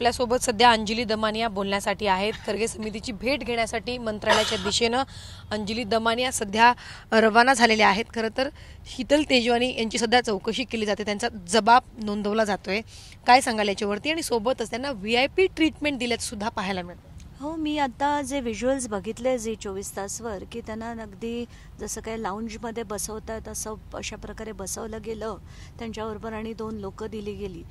आपल्यासोबत सध्या अंजली दमानिया बोलण्यासाठी आहेत। खरगे समितीची भेट घेण्यासाठी मंत्रालयाच्या दिशेने अंजली दमानिया सध्या रवाना झालेले आहेत। खरं तर शीतल तेजवानी यांची सध्या चौकशी केली जाते, त्यांचा जबाब नोंदवला जातोय। काय सांगाल याच्यावरती? आणि सोबतच त्यांना व्हीआयपी ट्रीटमेंट दिल्याचं सुद्धा पाहायला मिळतं। हो, मी आता जे व्हिज्युअल्स बघितले झी 24 तासवर की त्यांना अगदी जसं काही लाऊंजमध्ये बसवतात असं अशा प्रकारे बसवलं गेलं त्यांच्याबरोबर आणि 2 लोक दिली गेली।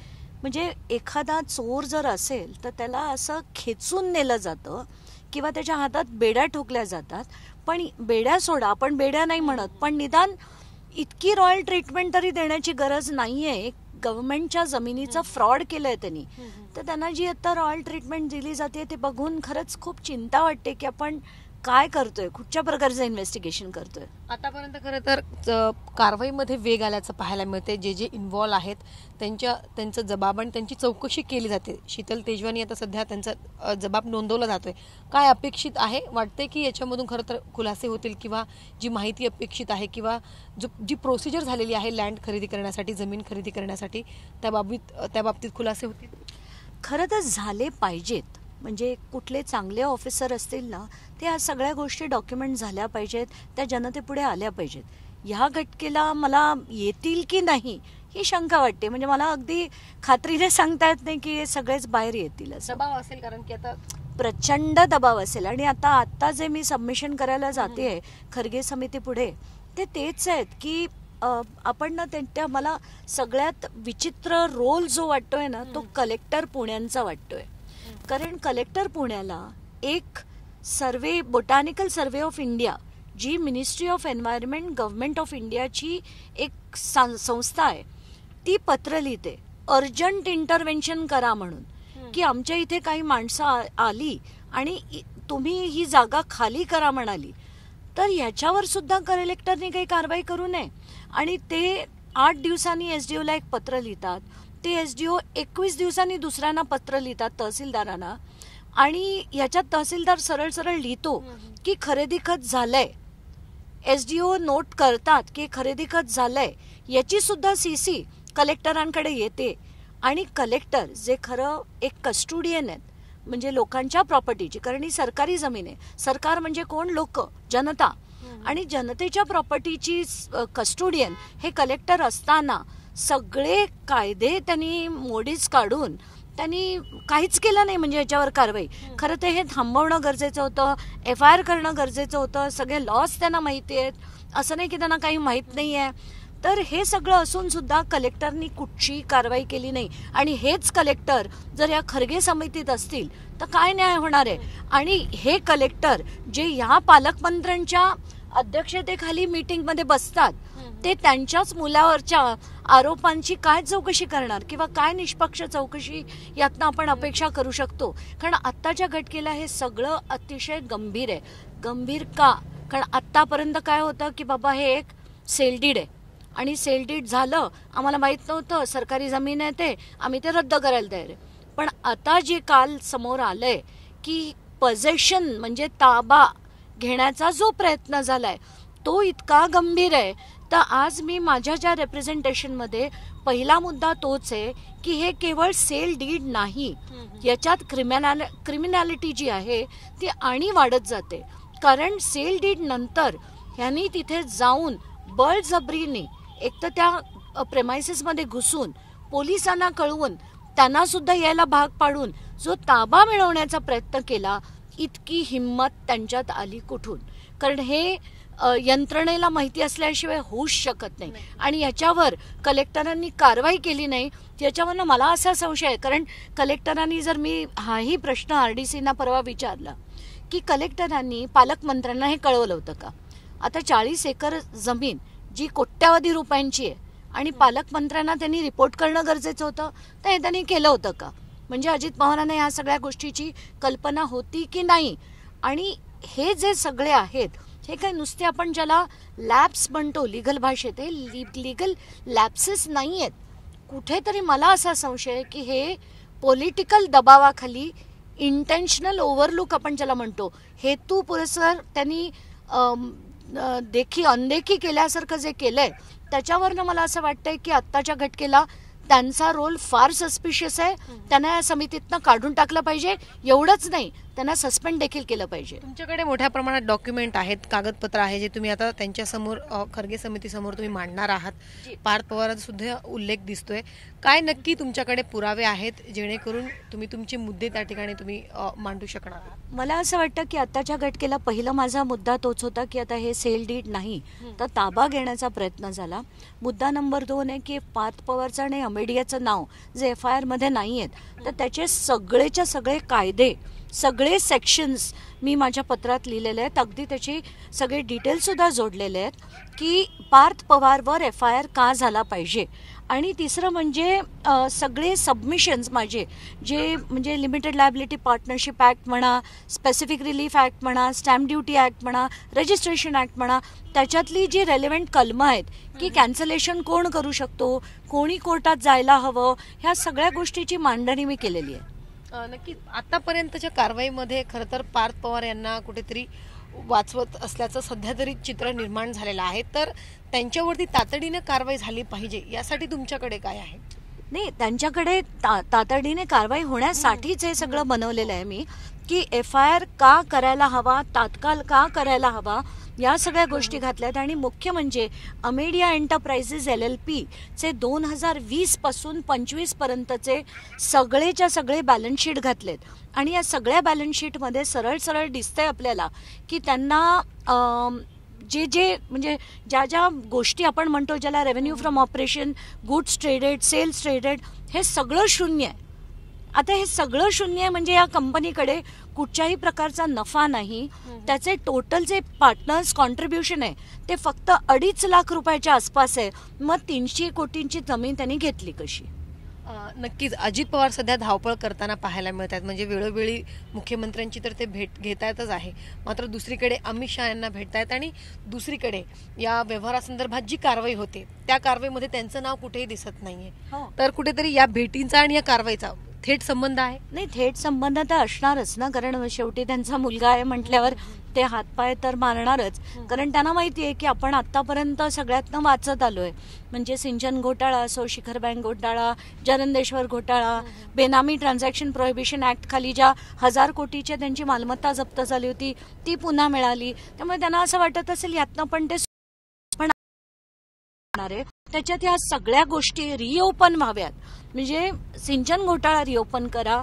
म्हणजे एखादा चोर जर असेल तर त्याला असं खेचून नेलं जातं किंवा त्याच्या हातात बेड्या ठोकल्या जातात। पण बेड्या सोडा, आपण बेड्या नाही म्हणत, पण निदान इतकी रॉयल ट्रीटमेंट तरी देण्याची गरज नाहीये। गव्हर्नमेंटच्या जमिनीचा फ्रॉड केलंय त्यांनी, तर त्यांना जी आता रॉयल ट्रीटमेंट दिली जाते ते बघून खरंच खूप चिंता वाटते की आपण काय करतोय, कुठच्या प्रकारचं इन्व्हेस्टिगेशन करतोय। आतापर्यंत खरं तर कारवाईमध्ये वेग आल्याचं पाहायला मिळते। जे इन्व्हॉल्व आहेत त्यांचं जबाब आणि त्यांची चौकशी केली जाते। शीतल तेजवानी आता सध्या त्यांचा जबाब नोंदवला जातोय। काय अपेक्षित आहे? वाटते की याच्यामधून खरं तर खुलासे होतील किंवा जी माहिती अपेक्षित आहे किंवा जी प्रोसिजर झालेली आहे लँड खरेदी करण्यासाठी, जमीन खरेदी करण्यासाठी, त्या बाबतीत खुलासे होतील? खरं तर झाले पाहिजेत। म्हणजे कुठले चांगले ऑफिसर असतील ना, ते या सगळ्या गोष्टी डॉक्युमेंट झाल्या पाहिजेत, त्या जनतेपुढे आल्या पाहिजेत। ह्या घटकेला मला येतील की नाही ही शंका वाटते। म्हणजे मला अगदी खात्रीने सांगता येत नाही की हे सगळेच बाहेर येतील। दबाव असेल, कारण की आता प्रचंड दबाव असेल। आणि आता जे मी सबमिशन करायला जाते खरगे समिती पुढे, ते तेच आहेत की आपण ना त्या मला सगळ्यात विचित्र रोल जो वाटतोय ना, तो कलेक्टर पुण्याचा वाटतोय। कारण कलेक्टर पुण्याला एक survey, botanical survey of India, जी ministry of environment government of इंडियाची एक संस्था आहे, ती पत्र लिहिते अर्जंट इंटरव्हेन्शन करा म्हणून, की आमच्या इथे काही माणसं आली आणि तुम्ही ही जागा खाली करा म्हणाली। तर याच्यावर सुद्धा कलेक्टरने काही कारवाई करू नये। आणि ते 8 दिवसांनी एसडीओला एक पत्र लिहितात, ते एसडीओ 21 दिवसांनी दुसऱ्यांना पत्र लिहितात तहसीलदारांना, आणि याच्यात तहसीलदार सरळ सरळ लिहितो की खरेदी खत झालंय। एसडीओ नोट करतात की खरेदी खत झालंय, याची सुद्धा सीसी कलेक्टरांकडे येते। आणि कलेक्टर जे खरं एक कस्टोडियन आहेत, म्हणजे लोकांच्या प्रॉपर्टीची, कारण ही सरकारी जमीन आहे। सरकार म्हणजे कोण? लोक, जनता। आणि जनतेच्या प्रॉपर्टीची कस्टोडियन हे कलेक्टर असताना सगळे कायदे त्यांनी मोडीच काढून त्यांनी काहीच केलं नाही। म्हणजे याच्यावर कारवाई, खरं तर हे थांबवणं गरजेचं होतं, FIR करणं गरजेचं होतं। सगळे लॉस त्यांना माहिती आहेत, असं नाही की त्यांना काही माहीत नाही आहे। तर हे सगळं असून सुद्धा कलेक्टरनी कुठची कारवाई केली नाही। आणि हेच कलेक्टर जर या खरगे समितीत असतील तर काय न्याय होणार आहे? आणि हे कलेक्टर जे या पालकमंत्र्यांच्या अध्यक्षतेखाली मीटिंगमध्ये बसतात, ते त्यांच्याच मुलावरच्या आरोपांची काय चौकशी करणार किंवा काय निष्पक्ष चौकशी यातनं आपण अपेक्षा करू शकतो? कारण आत्ताच्या घटनेला हे सगळं अतिशय गंभीर आहे। गंभीर का? कारण आत्तापर्यंत काय होतं की बाबा हे एक सेलडीड आहे आणि सेलडीड झालं, आम्हाला माहीत नव्हतं, सरकारी जमीन आहे, ते आम्ही ते रद्द करायला तयार आहे। पण आता जे काल समोर आलंय की पजेशन म्हणजे ताबा घेण्याचा जो प्रयत्न झालाय तो इतका गंभीर आहे। तर आज मी माझ्या ज्या रिप्रेझेंटेशनमध्ये पहिला मुद्दा तोच आहे की हे केवळ सेल डीड नाही, याच्यात क्रिमिनॅलिटी जी आहे ती आणि वाढत जाते। कारण सेल डीड नंतर ह्यांनी तिथे जाऊन बळजबरीने एक तर त्या प्रेमायसेसमध्ये घुसून पोलिसांना कळवून त्यांना सुद्धा यायला भाग पाडून जो ताबा मिळवण्याचा प्रयत्न केला, इतकी हिंमत त्यांच्यात आली कुठून? कारण हे यंत्रणेला माहिती असल्याशिवाय होऊच शकत नाही। आणि याच्यावर कलेक्टरांनी कारवाई केली नाही, याच्यावरनं मला असा संशय आहे। कारण कलेक्टरांनी जर, मी हाही प्रश्न RDCना परवा विचारला की कलेक्टरांनी पालकमंत्र्यांना हे कळवलं होतं का? आता 40 एकर जमीन जी कोट्यावधी रुपयांची आहे आणि पालकमंत्र्यांना त्यांनी रिपोर्ट करणं गरजेचं होतं, तर हे त्यांनी केलं होतं का? म्हणजे अजित पवारांना या सगळ्या गोष्टीची कल्पना होती की नाही? आणि हे जे सगळे आहेत हे काय नुसते आपण ज्याला लॅप्स म्हणतो लिगल भाषेत, हे लिगल लॅप्सेस नाही आहेत। कुठेतरी मला असा संशय आहे की हे पॉलिटिकल दबावाखाली इंटेन्शनल ओव्हरलुक आपण ज्याला म्हणतो, हेतू पुरस्सर त्यांनी अनदेखी केल्यासारखं जे केलंय, त्याच्यावरनं मला असं वाटतंय की आत्ताच्या घटनेला त्यांचा रोल फार सस्पिशियस आहे, त्यांना या समितीतनं काढून टाकलं पाहिजे. एवढंच नाही, त्यांना सस्पेंड देखील केलं पाहिजे. तुमच्याकडे मोठ्या प्रमाणात डॉक्युमेंट आहेत, कागदपत्र आहे, जे तुम्ही आता त्यांच्यासमोर खरगे समितीसमोर तुम्ही मांडणार आहात. पार्थ पवारांचा सुद्धा उल्लेख दिसतोय. काय नक्की तुमच्याकडे पुरावे आहेत जेणेकरून तुम्ही तुमचे मुद्दे त्या ठिकाणी तुम्ही मांडू शकणार आहात? मला असं वाटतं की आताच्या घटकेला पहिला माझा मुद्दा तोच होता की आता हे सेल डीड नाही तर ताबा घेण्याचा प्रयत्न झाला. मुद्दा नंबर 2 आहे की पार्थ पवारचं आणि अमेडियाचं नाव जे FIR मध्ये नाही आहेत तर त्याचे सगळेच्या सगळे कायदे, सगळे सेक्शन्स मी माझ्या पत्रात लिहिलेले आहेत. अगदी त्याची सगळे डिटेल्स सुद्धा जोडलेले आहेत की पार्थ पवारवर FIR का झाला पाहिजे. आणि तिसरं म्हणजे सगळे सबमिशन्स माझे जे म्हणजे लिमिटेड लायबिलिटी पार्टनरशिप ॲक्ट म्हणा, स्पेसिफिक रिलीफ ॲक्ट म्हणा, स्टॅम्प ड्युटी ॲक्ट म्हणा, रजिस्ट्रेशन ॲक्ट म्हणा, त्याच्यातली जी रेलेव्हंट कलमं आहेत की कॅन्सलेशन कोण करू शकतो, कोणी कोर्टात जायला हवं, ह्या सगळ्या गोष्टीची मांडणी मी केलेली आहे. नक्की आतापर्यंतच्या कारवाईमध्ये खरं तर पार्थ पवार यांना कुठेतरी वाचवत असल्याचं सध्या तरी चित्र निर्माण झालेलं आहे. तर त्यांच्यावरती तातडीने कारवाई झाली पाहिजे यासाठी तुमच्याकडे काय आहे? नाही, त्यांच्याकडे तातडीने कारवाई होण्यासाठीच हे सगळं बनवलेलं आहे मी की FIR का करायला हवा, तात्काळ का करायला हवा, या सगळ्या गोष्टी घातल्यात. आणि मुख्य म्हणजे अमेडिया एंटरप्राइजेस LLP चे 2020 पासून 25 पर्यंतचे सगळेच्या सगळे बॅलन्स शीट घातलेत. आणि या सगळ्या बॅलन्स शीटमध्ये सरळ सरळ दिसतंय आपल्याला की त्यांना जे म्हणजे ज्या ज्या गोष्टी आपण म्हणतो ज्याला revenue from operation, goods traded, sales traded, हे सगळं शून्य आहे. आता हे सगळं शून्य आहे म्हणजे या कंपनीकडे कुठच्याही प्रकारचा नफा नाही. त्याचे टोटल जे पार्टनर्स कॉन्ट्रीब्युशन आहे ते फक्त 2.5 लाख रुपयाच्या आसपास आहे. मग 300 कोटींची जमीन त्यांनी घेतली कशी? नक्कीच अजित पवार सध्या धावपळ करताना पाहायला मिळत आहेत. म्हणजे वेळोवेळी मुख्यमंत्र्यांची तर ते भेट घेतायतच आहे, मात्र दुसरीकडे अमित शहा यांना भेटतायत आणि दुसरीकडे या व्यवहारासंदर्भात जी कारवाई होते त्या कारवाईमध्ये त्यांचं नाव कुठेही दिसत नाहीये. तर कुठेतरी या भेटींचा आणि या कारवाईचा थेट संबंध आहे? नाही, थेट संबंध तर असणारच ना, कारण शेवटी त्यांचा मुलगा आहे म्हटल्यावर ते हातपाय तर मारणारच. कारण त्यांना माहिती आहे की आपण आतापर्यंत सगळ्यातनं वाचत आलोय. म्हणजे सिंचन घोटाळा असो, शिखर बँक घोटाळा, जरंदेश्वर घोटाळा, बेनामी ट्रान्झॅक्शन प्रोहिबिशन ऍक्ट खाली ज्या 1000 कोटीची त्यांची मालमत्ता जप्त झाली होती ती पुन्हा मिळाली. त्यामुळे त्यांना असं वाटत असेल यातनं पण ते त्याच्यात या सगळ्या गोष्टी रिओपन व्हाव्यात. म्हणजे सिंचन घोटाळा रिओपन करा,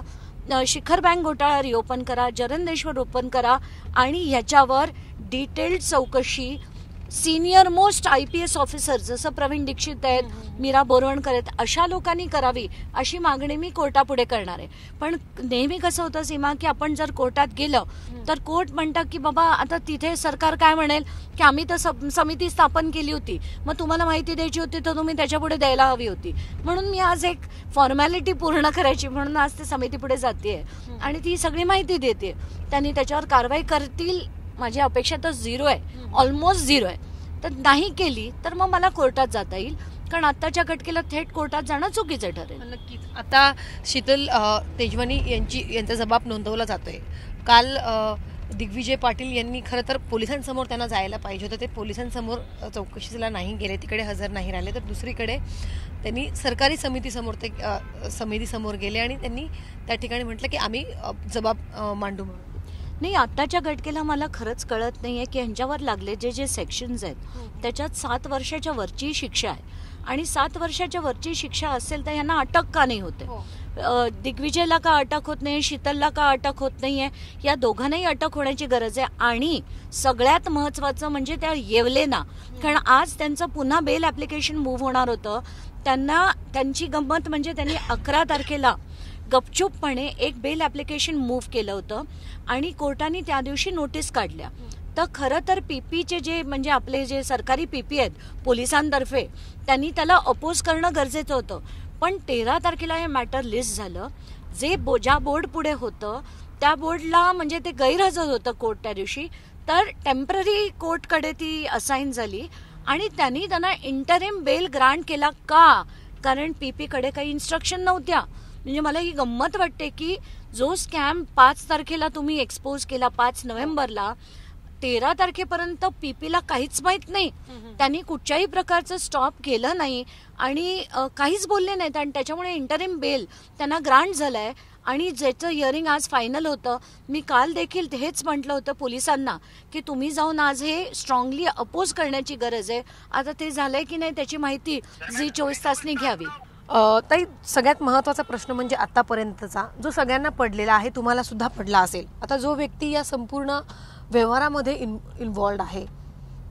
शिखर बँक घोटाळा रिओपन करा, जरंदेश्वर ओपन करा आणि याच्यावर डिटेल्ड चौकशी सिनियर मोस्ट IPS ऑफिसर जसं प्रवीण दीक्षित आहेत, मीरा बोरवणकर आहेत, अशा लोकांनी करावी अशी मागणी मी कोर्टापुढे करणार आहे. पण नेहमी कसं होतं सीमा की आपण जर कोर्टात गेलं तर कोर्ट म्हणतं की बाबा आता तिथे सरकार काय म्हणेल की आम्ही तर समिती स्थापन केली होती, मग तुम्हाला माहिती द्यायची होती तर तुम्ही त्याच्यापुढे द्यायला हवी होती. म्हणून मी आज एक फॉर्मॅलिटी पूर्ण करायची म्हणून आज ते समितीपुढे जाते आणि ती सगळी माहिती देते. त्यांनी त्याच्यावर कारवाई करतील माझी अपेक्षा तर 0 आहे, ऑलमोस्ट 0 आहे. तर नाही केली तर मग मला कोर्टात जाता येईल, कारण आताच्या घटकेला थेट कोर्टात जाणं चुकीचं ठरेल. नक्कीच आता शीतल तेजवानी यांचा जबाब नोंदवला जातोय. काल दिग्विजय पाटील यांनी खरं तर पोलिसांसमोर त्यांना जायला पाहिजे होतं, ते पोलिसांसमोर चौकशीला नाही गेले, तिकडे हजर नाही राहिले. तर दुसरीकडे त्यांनी सरकारी समितीसमोर गेले आणि त्यांनी त्या ठिकाणी म्हटलं की आम्ही जबाब मांडू म्हणून. नाही, आत्ताच्या घटकेला मला खरंच कळत नाहीये की ह्यांच्यावर लागले जे सेक्शन्स आहेत त्याच्यात 7 वर्षाच्या वरची शिक्षा आहे. आणि 7 वर्षाच्या वरची शिक्षा असेल तर यांना अटक का नाही होते? दिग्विजयला का अटक होत नाही, शीतलला का अटक होत नाहीये? या दोघांनाही अटक होण्याची गरज आहे. आणि सगळ्यात महत्वाचं म्हणजे त्या येवलेना, कारण आज त्यांचं पुन्हा बेल ऍप्लिकेशन मूव्ह होणार होतं. त्यांची गंमत म्हणजे त्यांनी 11 तारखेला गपचूपपणे एक बेल ऍप्लिकेशन मूव्ह केलं होतं आणि कोर्टाने त्या दिवशी नोटीस काढल्या. तर खरं तर पीपीचे जे म्हणजे आपले जे सरकारी पीपी आहेत पोलिसांतर्फे त्यांनी त्याला अपोज करणं गरजेचं होतं. पण 13 तारखेला हे मॅटर लिस्ट झालं. ज्या बोर्ड पुढे होतं त्या बोर्डला म्हणजे ते गैरहजर होतं कोर्ट त्या दिवशी, तर टेम्पररी कोर्टकडे ती असाईन झाली आणि त्यांना इंटरिम बेल ग्रांट केला. का? कारण पीपीकडे काही इन्स्ट्रक्शन नव्हत्या. म्हणजे मला ही गंमत वाटते की जो स्कॅम 5 तारखेला तुम्ही एक्सपोज केला 5 नोव्हेंबरला, 13 तारखेपर्यंत पीपीला काहीच माहित नाही. त्यांनी कुठच्याही प्रकारचं स्टॉप केलं नाही आणि काहीच बोलले नाहीत आणि त्याच्यामुळे इंटरिम बेल त्यांना ग्रांट झालाय. आणि ज्याचं हिअरिंग आज फायनल होतं, मी काल देखील हेच म्हटलं होतं पोलिसांना की तुम्ही जाऊन आज हे स्ट्रॉंगली अपोज करण्याची गरज आहे. आता ते झालंय की नाही त्याची माहिती झी 24 तासनी घ्यावी. ताई, सगळ्यात महत्त्वाचा प्रश्न म्हणजे आतापर्यंतचा जो सगळ्यांना पडलेला आहे, तुम्हाला सुद्धा पडला असेल. आता जो व्यक्ती या संपूर्ण व्यवहारामध्ये इन्व्हॉल्ड आहे,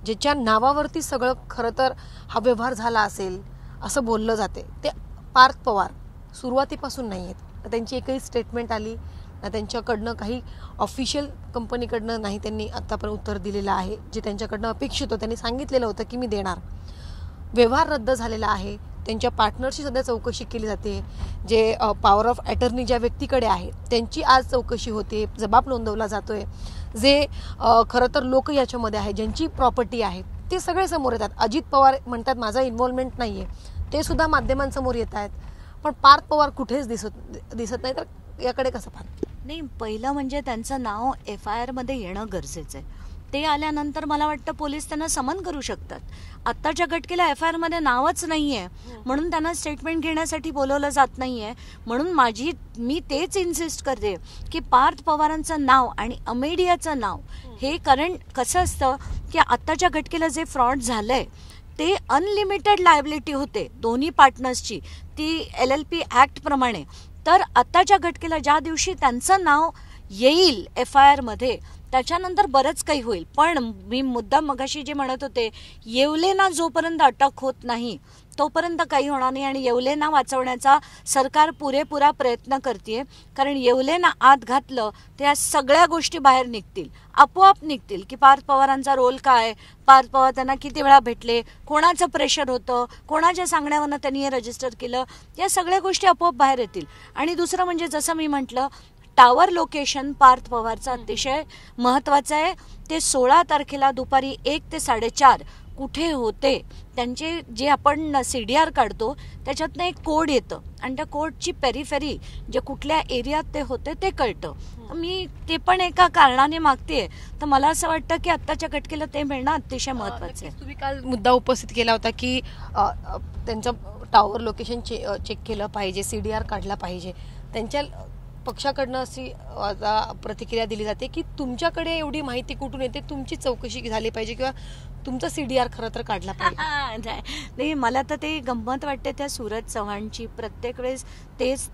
ज्याच्या नावावरती सगळं खरं तर हा व्यवहार झाला असेल असं बोललं जाते, ते पार्थ पवार सुरुवातीपासून नाही आहेत. त्यांची एकही स्टेटमेंट आली ना, त्यांच्याकडनं काही ऑफिशियल कंपनीकडनं नाही त्यांनी आत्तापर्यंत उत्तर दिलेलं आहे. जे त्यांच्याकडनं अपेक्षित होतं त्यांनी सांगितलेलं होतं की मी देणार. व्यवहार रद्द झालेला आहे. त्यांच्या पार्टनरची सध्या चौकशी केली जाते. जे पॉवर ऑफ अटर्नी ज्या व्यक्तीकडे आहे त्यांची आज चौकशी होते, जबाब नोंदवला जातोय. जे खरं तर लोक याच्यामध्ये आहे, ज्यांची प्रॉपर्टी आहे, ते सगळे समोर येतात. अजित पवार म्हणतात माझा इन्व्हॉल्वमेंट नाही आहे, ते सुद्धा माध्यमांसमोर येत आहेत. पण पार्थ पवार कुठेच दिसत नाही. तर याकडे कसं पाहत? नाही, पहिलं म्हणजे त्यांचं नाव FIR मध्ये येणं गरजेचं आहे. ते आल्यानंतर मला वाटतं पोलीस त्यांना समन करू शकतात. आत्ताच्या घटकेला FIR मध्ये नावच नाहीये म्हणून त्यांना स्टेटमेंट घेण्यासाठी बोलवलं जात नाहीये. म्हणून मी तेच इन्सिस्ट करते की पार्थ पवारांचं नाव आणि अमेडियाचं नाव हे, कारण कसं असतं की आत्ताच्या घटकेला जे फ्रॉड झालंय ते अनलिमिटेड लायबिलिटी होते दोन्ही पार्टनर्सची, ती LLP ऍक्ट प्रमाणे. तर आत्ताच्या घटकेला ज्या दिवशी त्यांचं नाव येईल FIR मध्ये त्याच्यानंतर बरंच काही होईल. पण मी मुद्दाम मगाशी जे म्हणत होते, येवलेना जोपर्यंत अटक होत नाही तोपर्यंत काही होणार नाही. आणि येवलेना वाचवण्याचा सरकार पुरेपूरा प्रयत्न करते. कारण येवलेना आत घातलं त्या सगळ्या गोष्टी बाहेर निघतील, आपोआप निघतील की पार्थ पवारांचा रोल काय, पार्थ पवार त्यांना किती वेळा भेटले, कोणाचं प्रेशर होतं, कोणाच्या सांगण्यावरनं त्यांनी हे रजिस्टर केलं, या सगळ्या गोष्टी आपोआप बाहेर येतील. आणि दुसरं म्हणजे जसं मी म्हटलं, टावर लोकेशन पार्थ पवारचं अतिशय महत्वाचं आहे. ते 16 तारखेला दुपारी 1 ते 4:30 कुठे होते, त्यांचे जे आपण CDR काढतो त्याच्यातनं एक कोड येतं आणि त्या कोडची पेरिफेरी जे कुठल्या एरियात ते होते ते कळतं. मी ते पण एका कारणाने मागतेय. तर मला असं वाटतं की आत्ताच्या घटकेला ते मिळणं अतिशय महत्वाचं आहे. तुम्ही काल मुद्दा उपस्थित केला होता की त्यांचं टावर लोकेशन चेक केलं पाहिजे, CDR काढला पाहिजे. त्यांच्या पक्षाकडनं अशी प्रतिक्रिया दिली जाते की तुमच्याकडे एवढी माहिती कुठून येते, तुमची चौकशी झाली पाहिजे किंवा तुमचा CDR खरं तर काढला पाहिजे. नाही, मला तर ते गंमत वाटते त्या सूरज चव्हाणची. प्रत्येक वेळेस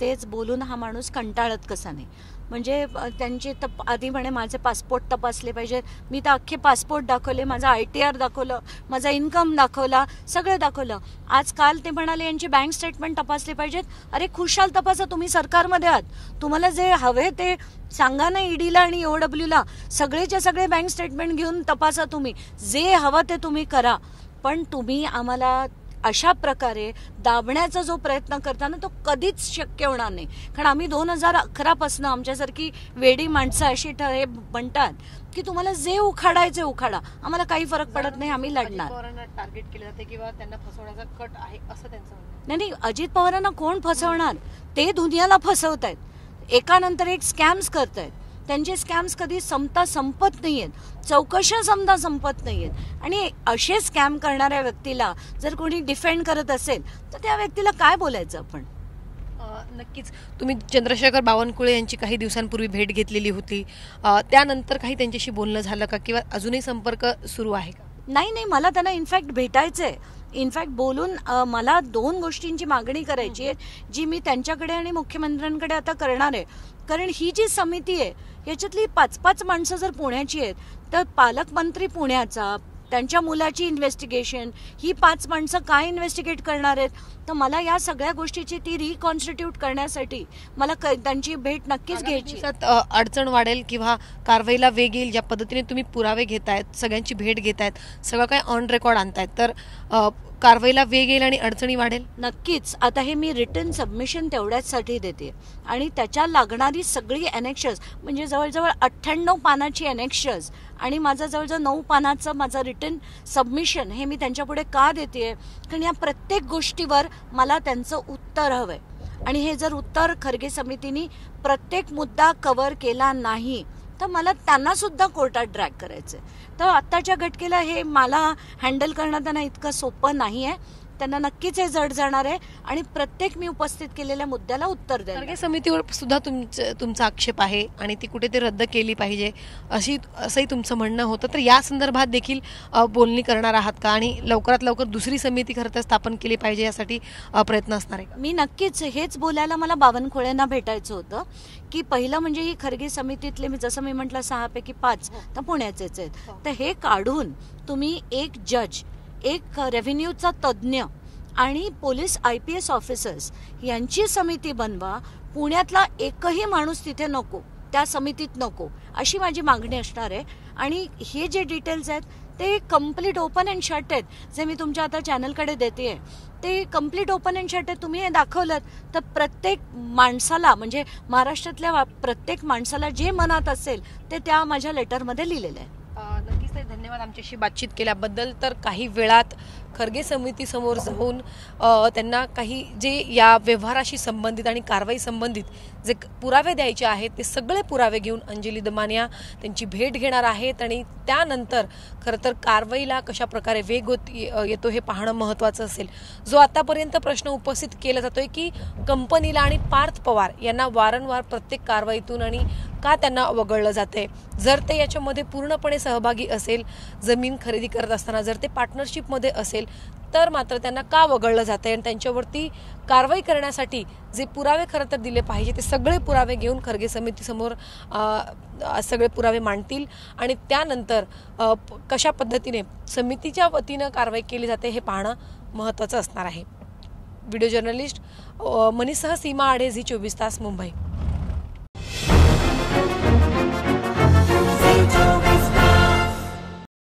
तेच बोलून हा माणूस कंटाळत कसा नाही. म्हणजे त्यांचे आधी म्हणे माझे पासपोर्ट तपासले पाहिजेत. मी तर अख्खे पासपोर्ट दाखवले, माझा ITR दाखवलं, माझा इन्कम दाखवला, सगळं दाखवलं. आजकाल ते म्हणाले यांची बँक स्टेटमेंट तपासले पाहिजेत. अरे खुशाल तपासा, तुम्ही सरकारमध्ये आहात, तुम्हाला जे हवे ते सांगा ना EDला आणि OWला. सगळेच्या सगळे बँक स्टेटमेंट घेऊन तपासा, तुम्ही जे हवं ते तुम्ही करा. पण तुम्ही आम्हाला अशा प्रकारे दाबण्याचा जो प्रयत्न करता ना, तो कधीच शक्य होणार नाही. कारण आम्ही 2011 पासून आमच्यासारखी वेडी माणसं अशी म्हणतात की तुम्हाला जे उखाडायचे उखाडा, आम्हाला काही फरक पडत नाही, आम्ही लढणार. टार्गेट केलं जाते किंवा त्यांना फसवण्याचा कट आहे असं त्यांचं म्हणणं. नाही, अजित पवारांना कोण फसवणार? ते दुनियाला फसवतायत, एकानंतर एक स्कॅम्स करतायत. त्यांचे स्कॅम्स कधी संपत नाहीयेत, चौकशा संपत नाहीयेत. आणि असे स्कॅम करणाऱ्या व्यक्तीला जर कोणी डिफेंड करत असेल तर त्या व्यक्तीला काय बोलायचं आपण? नक्कीच. तुम्ही चंद्रशेखर बावनकुळे यांची काही दिवसांपूर्वी भेट घेतलेली होती, त्यानंतर काही त्यांच्याशी बोलणं झालं का किंवा अजूनही संपर्क सुरू आहे का? नाही, मला त्यांना इनफॅक्ट भेटायचंय. इनफॅक्ट बोलून मला 2 गोष्टींची मागणी करायची आहे, जी मी त्यांच्याकडे आणि मुख्यमंत्र्यांकडे आता करणार आहे. कारण ही जी समिती आहे याच्यातली 5-5 माणसं जर पुण्याची आहेत, तर पालकमंत्री पुण्याचा, त्यांच्या मुलाची इन्व्हेस्टिगेशन, ही 5 माणसं काय इन्व्हेस्टिगेट करणार आहेत? तर मला या सगळ्या गोष्टीची ती रिकॉन्स्टिट्यूट करण्यासाठी मला त्यांची भेट नक्कीच घ्यायची. अडचण वाढेल किंवा कारवाईला वेग येईल, ज्या पद्धतीने तुम्ही पुरावे घेतायत, सगळ्यांची भेट घेतायत, सगळं काय ऑन रेकॉर्ड आणतायत, तर कारवाईला वेग येईल आणि अडचणी वाढेल नक्कीच. आता हे मी रिटर्न सबमिशन तेवढ्याचसाठी देते आणि त्याच्या लागणारी सगळी एनेक्शर्स, म्हणजे जवळजवळ 98 पानाची एनेक्शर्स आणि माझं जवळजवळ 9 पानाचं माझं रिटर्न सबमिशन हे मी त्यांच्यापुढे का देते? कारण या प्रत्येक गोष्टीवर मला त्यांचं उत्तर हवंय. आणि हे जर उत्तर खरगे समितीने प्रत्येक मुद्दा कव्हर केला नाही तर तर मला त्यांना सुद्धा कोर्टात ड्रॅग करायचंय. तर आत्ताच्या घटकेला हे मला हँडल करणं त्यांना इतकं सोपं नाही आहे. त्यांना नक्कीच हे जड जाणार आहे आणि प्रत्येक मी उपस्थित केलेल्या मुद्द्याला उत्तर द्यायला. खरगे समितीवर सुद्धा तुमचा आक्षेप आहे आणि ती कुठे ते रद्द केली पाहिजे असंही तुमचं म्हणणं होतं. तर या संदर्भात देखील बोलणी करणार आहात का आणि लवकरात लवकर दुसरी समिती खरं तर स्थापन केली पाहिजे यासाठी प्रयत्न असणार आहे? मी नक्कीच हेच बोलायला मला बावनकुळेंना भेटायचं होतं की पहिलं म्हणजे ही खरगे समितीतले मी जसं मी म्हटलं 6 पैकी 5 तर पुण्याचेच आहेत. तर हे काढून तुम्ही एक जज, एक रेव्हेन्यूचा तज्ज्ञ आणि पोलीस IPS ऑफिसर्स यांची समिती बनवा. पुण्यातला एकही माणूस तिथे नको, त्या समितीत नको, अशी माझी मागणी असणार आहे. आणि हे जे डिटेल्स आहेत ते कम्प्लीट ओपन अँड शट आहेत, जे मी तुमच्या आता चॅनलकडे देते ते कम्प्लीट ओपन अँड शट आहेत. तुम्ही हे दाखवलं तर प्रत्येक माणसाला म्हणजे महाराष्ट्रातल्या प्रत्येक माणसाला जे मनात असेल ते त्या माझ्या लेटरमध्ये लिहिलेलं आहे. नक्कीच ताई, धन्यवाद आमच्याशी बातचीत केल्याबद्दल. तर काही वेळात खरगे समिती समोर जाऊन त्यांना काही जे या व्यवहाराशी संबंधित आणि कारवाई संबंधित जे पुरावे द्यायचे आहेत ते सगळे पुरावे घेऊन अंजली दमानिया त्यांची भेट घेणार आहेत आणि त्यानंतर खरं तर कारवाईला कशा प्रकारे वेग येतो हे पाहणं महत्त्वाचं असेल. जो आतापर्यंत प्रश्न उपस्थित केला जातोय की कंपनीला आणि पार्थ पवार यांना वारंवार प्रत्येक कारवाईतून आणि का त्यांना वगळलं जाते, जर ते याच्यामध्ये पूर्णपणे सहभागी असेल, जमीन खरेदी करत असताना जर ते पार्टनरशिपमध्ये असेल तर मात्र त्यांना का वगळलं जाते आणि त्यांच्यावरती कारवाई करण्यासाठी जे पुरावे खरं तर दिले पाहिजे ते सगळे पुरावे घेऊन खरगे समितीसमोर सगळे पुरावे मांडतील आणि त्यानंतर कशा पद्धतीने समितीच्या वतीनं कारवाई केली जाते हे पाहणं महत्त्वाचं असणार आहे. व्हिडिओ जर्नलिस्ट मनीषसह सीमा आढे, झी 24 तास, मुंबई.